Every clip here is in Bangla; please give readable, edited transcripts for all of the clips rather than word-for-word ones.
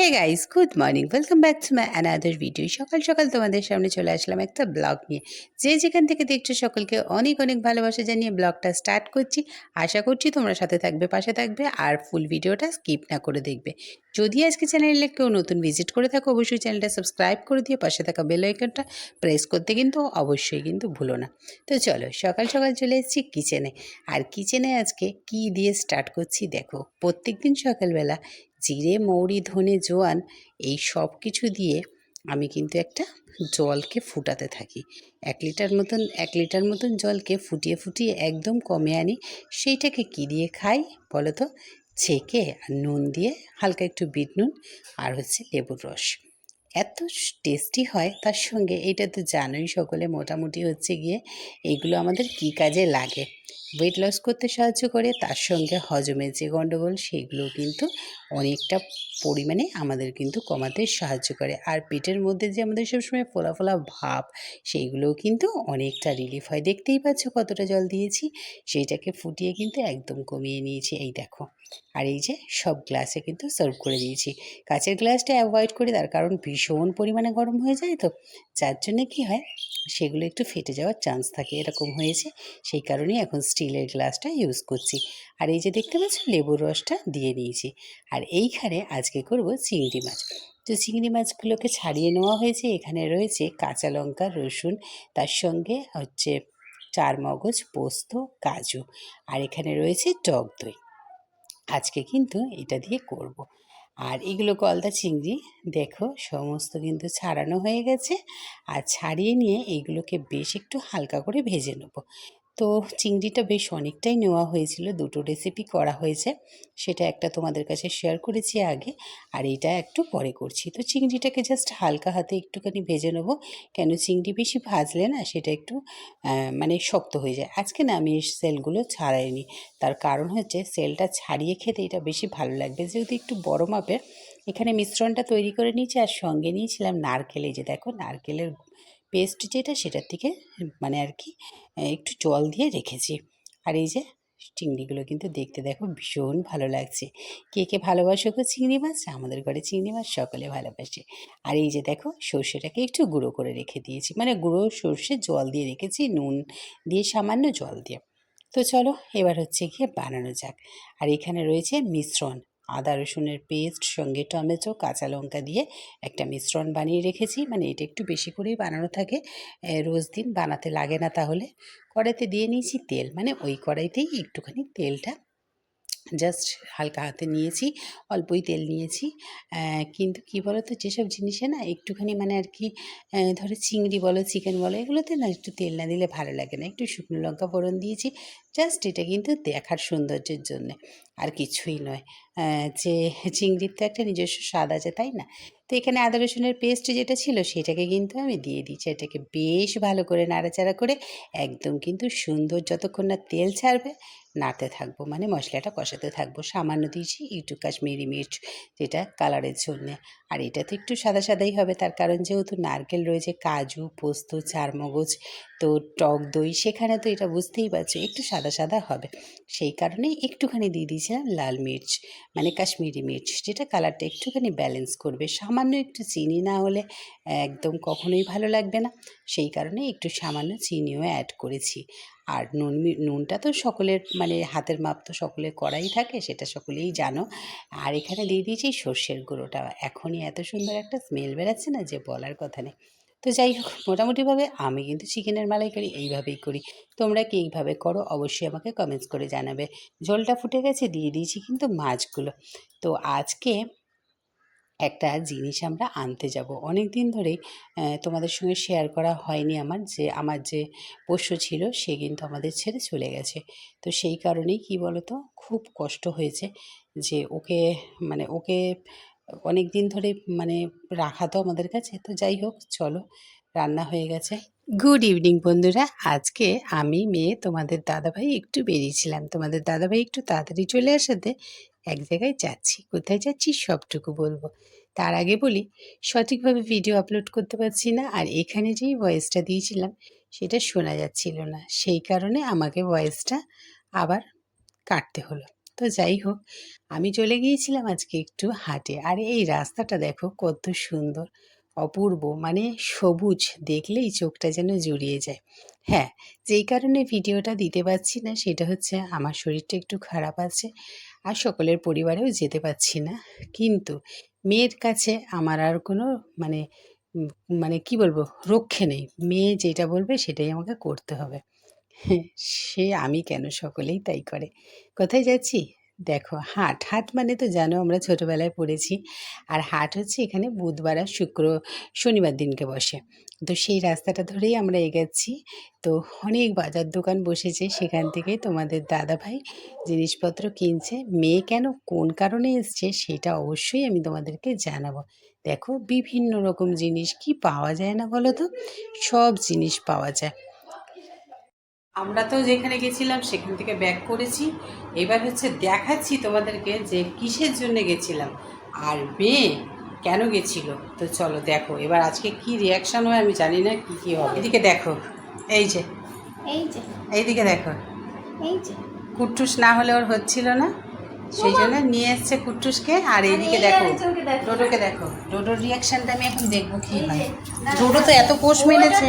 Hey guys, good morning, welcome back to my another video. সকাল সকাল তোমাদের সামনে চলে আসলাম একটা ব্লগ নিয়ে। যে যেখান থেকে দেখছো সকলকে অনেক অনেক ভালোবাসা জানিয়ে ব্লগটা স্টার্ট করছি। আশা করছি তোমরা সাথে থাকবে, পাশে থাকবে আর ফুল ভিডিওটা স্কিপ না করে দেখবে। যদি আজকে চ্যানেলে কেউ নতুন ভিজিট করে থাকো, অবশ্যই চ্যানেলটা সাবস্ক্রাইব করে দিয়ে পাশে থাকা বেল আইকনটা প্রেস করতে কিন্তু অবশ্যই কিন্তু ভুলো না। তো চলো, সকাল সকাল চলে এসেছি কিচেনে। আর কিচেনে আজকে কি দিয়ে স্টার্ট করছি দেখো। প্রত্যেক দিন সকালবেলা জিরে, মৌরি, ধনে, জোয়ান এই সব কিছু দিয়ে আমি কিন্তু একটা জলকে ফুটাতে থাকি। 1 লিটার মতন জলকে ফুটিয়ে ফুটিয়ে একদম কমে আনি। সেইটাকে কী দিয়ে খাই বলো তো? ছেঁকে আর নুন দিয়ে, হালকা একটু বিট নুন আর হচ্ছে লেবুর রস। এত টেস্টি হয়। তার সঙ্গে এইটা তো জানোই সকলে, মোটামুটি হচ্ছে গিয়ে এইগুলো আমাদের কী কাজে লাগে। ওয়েট লস করতে সাহায্য করে, তার সঙ্গে হজমের যে গণ্ডগোল সেইগুলো কিন্তু অনেকটা পরিমাণে আমাদের কিন্তু কমাতে সাহায্য করে। আর পেটের মধ্যে যে আমাদের সবসময় ফোলা ফোলা ভাব, সেইগুলোও কিন্তু অনেকটা রিলিফ হয়। দেখতেই পাচ্ছ কতটা জল দিয়েছি, সেইটাকে ফুটিয়ে কিন্তু একদম কমিয়ে নিয়েছি, এই দেখো। আর এই যে সব গ্লাসে কিন্তু সার্ভ করে দিয়েছি। কাঁচের গ্লাসটা অ্যাভয়েড করি, তার কারণ ভীষণ পরিমাণে গরম হয়ে যায় তো, যার জন্যে কী হয়, সেগুলো একটু ফেটে যাওয়ার চান্স থাকে। এরকম হয়েছে, সেই কারণেই এখন স্টিলের গ্লাসটা ইউজ করছি। আর এই যে দেখতে পাচ্ছ লেবুর রসটা দিয়ে নিয়েছি। আর এইখানে আজকে করব চিংড়ি মাছ। তো চিংড়ি মাছগুলোকে ছাড়িয়ে নেওয়া হয়েছে। এখানে রয়েছে কাঁচা লঙ্কা, রসুন, তার সঙ্গে হচ্ছে চারমগজ, পোস্ত, কাজু, আর এখানে রয়েছে টক দই। আজকে কিন্তু এটা দিয়ে করব। আর এগুলো গলদা চিংড়ি, দেখো সমস্ত কিন্তু ছাড়ানো হয়ে গেছে। আর ছাড়িয়ে নিয়ে এইগুলোকে বেশ একটু হালকা করে ভেজে নেব। তো চিংড়িটা বেশ অনেকটাই নেওয়া হয়েছিল, দুটো রেসিপি করা হয়েছে। সেটা একটা তোমাদের কাছে শেয়ার করেছি আগে, আর এইটা একটু পরে করছি। তো চিংড়িটাকে জাস্ট হালকা হাতে একটুখানি ভেজে নেব। কেন চিংড়ি বেশি ভাজলে না সেটা একটু মানে শক্ত হয়ে যায়। আজকে না আমি এই সেলগুলো ছাড়াইনি, তার কারণ হচ্ছে সেলটা ছাড়িয়ে খেতে এটা বেশি ভালো লাগবে। যেহেতু একটু বড় মাপের এখানে মিশ্রণটা তৈরি করে নিয়েছি, আর সঙ্গে নিয়েছিলাম নারকেল। এই যে দেখো নারকেলের পেস্ট যেটা, সেটার থেকে মানে আর কি একটু জল দিয়ে রেখেছি। আর এই যে চিংড়িগুলো কিন্তু দেখতে দেখো ভীষণ ভালো লাগছে। কে কে ভালোবাসো গো চিংড়ি মাছ? আমাদের ঘরে চিংড়ি মাছ সকলে ভালোবাসে। আর এই যে দেখো সর্ষেটাকে একটু গুঁড়ো করে রেখে দিয়েছি, মানে গুঁড়ো সর্ষে জল দিয়ে রেখেছি, নুন দিয়ে, সামান্য জল দিয়ে। তো চলো এবার হচ্ছে গিয়ে বানানো যাক। আর এখানে রয়েছে মিশ্রণ, আদা রসুনের পেস্ট, সঙ্গে টমেটো, কাঁচা লঙ্কা দিয়ে একটা মিশ্রণ বানিয়ে রেখেছি। মানে এটা একটু বেশি করেই বানানো থাকে, রোজ দিন বানাতে লাগে না। তাহলে কড়াইতে দিয়ে নিয়েছি তেল, মানে ওই কড়াইতেই একটুখানি তেলটা জাস্ট হালকা হাতে নিয়েছি, অল্পই তেল নিয়েছি। কিন্তু কী বলো তো, যেসব জিনিসে না একটুখানি মানে আর কি ধরো চিংড়ি বলো, চিকেন বলো, এগুলোতে না একটু তেল না দিলে ভালো লাগে না। একটু শুকনো লঙ্কা ফোড়ন দিয়েছি, জাস্ট এটা কিন্তু দেখার সৌন্দর্যের জন্যে, আর কিছুই নয়। যে চিংড়ির তো একটা নিজস্ব স্বাদ আছে, তাই না? তো এখানে আদা রসুনের পেস্ট যেটা ছিল সেটাকে কিন্তু আমি দিয়ে দিচ্ছি। এটাকে বেশ ভালো করে নাড়াচাড়া করে একদম কিন্তু সুন্দর, যতক্ষণ না তেল ছাড়বে নাড়তে থাকবো, মানে মশলাটা কষাতে থাকবো। সামান্য দিয়েছি একটু কাশ্মীরি মির্চ, যেটা কালারের জন্যে। আর এটা তো একটু সাদা সাদাই হবে, তার কারণ যেহেতু নারকেল রয়েছে, কাজু, পোস্ত, চারমগজ, তো টক দই, সেখানে তো এটা বুঝতেই পারছো একটু সাদা সাদা হবে। সেই কারণেই একটুখানি দিয়ে দিয়েছিলাম লাল মির্চ, মানে কাশ্মীরি মির্চ, যেটা কালারটা একটুখানি ব্যালেন্স করবে। সামান্য একটু চিনি না হলে একদম কখনোই ভালো লাগবে না, সেই কারণে একটু সামান্য চিনিও অ্যাড করেছি। আর নুনটা তো সকলের, মানে হাতের মাপ তো সকলের করাই থাকে, সেটা সকলেই জানো। আর এখানে দিয়ে দিয়েছি সর্ষের গুঁড়োটা। এখনই এত সুন্দর একটা স্মেল বেরাচ্ছে না, যে বলার কথা নেই। তো যাই হোক, মোটামুটিভাবে আমি কিন্তু চিকেনের মালাইকারি এইভাবেই করি। তোমরা কি এইভাবে করো? অবশ্যই আমাকে কমেন্টস করে জানাবে। ঝোলটা ফুটে গেছে, দিয়ে দিয়েছি কিন্তু মাছগুলো। তো আজকে একটা জিনিস আমরা আনতে যাব। অনেক দিন ধরেই তোমাদের সঙ্গে শেয়ার করা হয়নি আমার যে পোষ্য ছিল, সে কিন্তু আমাদের ছেড়ে চলে গেছে। তো সেই কারণেই কী বলো তো, খুব কষ্ট হয়েছে যে ওকে অনেক দিন ধরে মানে রাখা তো আমাদের কাছে। তো যাই হোক, চলো, রান্না হয়ে গেছে। গুড ইভিনিং বন্ধুরা। আজকে আমি, মেয়ে, তোমাদের দাদাভাই একটু বেরিয়েছিলাম। তোমাদের দাদাভাই একটু তাড়াতাড়ি চলে আসাতে এক জায়গায় যাচ্ছি। কোথায় যাচ্ছি সবটুকু বলবো। তার আগে বলি, সঠিকভাবে ভিডিও আপলোড করতে পারছি না, আর এখানে যেই ভয়েসটা দিয়েছিলাম সেটা শোনা যাচ্ছিল না, সেই কারণে আমাকে ভয়েসটা আবার কাটতে হলো। তো যাই হোক, আমি চলে গিয়েছিলাম আজকে একটু হাটে। আর এই রাস্তাটা দেখো কত সুন্দর, অপূর্ব, মানে সবুজ, দেখলেই চোখটা যেন জুড়িয়ে যায়। হ্যাঁ, যেই কারণে ভিডিওটা দিতে পারছি না সেটা হচ্ছে আমার শরীরটা একটু খারাপ আছে আর সকলের পরিবারেও যেতে পারছি না। কিন্তু মেয়ের কাছে আমার আর কোনো মানে উম মানে কি বলবো, রক্ষে নেই। মেয়ে যেটা বলবে সেটাই আমাকে করতে হবে। সে আমি কেন, সকলেই তাই করে। কোথায় যাচ্ছি? দেখো, হাট। হাট মানে তো জানো, আমরা ছোটোবেলায় পড়েছি। আর হাট হচ্ছে এখানে বুধবার আর শনিবার দিনকে বসে। তো সেই রাস্তাটা ধরেই আমরা এগোচ্ছি। তো অনেক বাজার দোকান বসেছে, সেখান থেকে তোমাদের দাদাভাই জিনিসপত্র কিনছে। মেয়ে কেন, কোন কারণে এসছে সেটা অবশ্যই আমি তোমাদেরকে জানাবো। দেখো, বিভিন্ন রকম জিনিস কি পাওয়া যায় না বলো তো? সব জিনিস পাওয়া যায়। আমরা তো যেখানে গেছিলাম সেখান থেকে ব্যাক করেছি। এবার হচ্ছে দেখাচ্ছি তোমাদেরকে যে কিসের জন্য গেছিলাম আর মেয়ে কেন গেছিল। তো চলো দেখো এবার আজকে কি রিয়াকশন হয়, আমি জানি না কি কি হবে। এদিকে দেখো, এই যে এই যে এইদিকে দেখো, এই যে কুট্টুস না হলে ওর হচ্ছিল না, সেই জন্য নিয়ে এসছে কুট্টুসকে। আর এইদিকে দেখো, ডোডোকে দেখো। ডোডোর রিয়াকশনটা আমি এখন দেখবো কি হয়। ডোডো তো এত পোষ মেনেছে।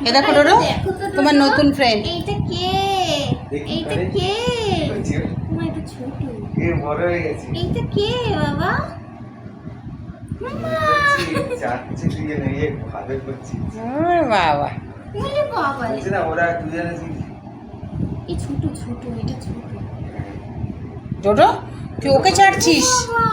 এ দেখো ডোডো, তোমার নতুন ফ্রেন্ড। এইটা কে? এইটা কে? মা, এটা ছোট। বড় হয়ে গেছি। এইটা কে বাবা? যাচ্ছে তুই যেন এই ভাবে করছিস। বাবা, ওরে বাবা, বলছি না ওরা দুজনে এই ছোট ছোট, এটা ছোট। ডোডো তুই ওকে ছাড়ছিস? বাবা,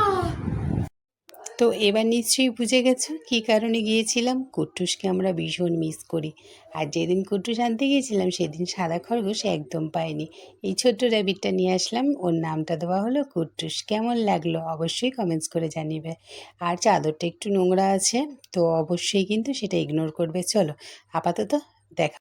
তো এবার নিশ্চয়ই বুঝে গেছো কী কারণে গিয়েছিলাম। কুট্টুসকে আমরা ভীষণ মিস করি। আর যেদিন কুট্টুস আনতে গিয়েছিলাম সেদিন সাদা খরগোশ একদম পাইনি। এই ছোট্ট র্যাবিটটা নিয়ে আসলাম, ওর নামটা দেওয়া হলো কুট্টুস। কেমন লাগলো অবশ্যই কমেন্টস করে জানিবে। আর চাদরটা একটু নোংরা আছে, তো অবশ্যই কিন্তু সেটা ইগনোর করবে। চলো আপাতত দেখা।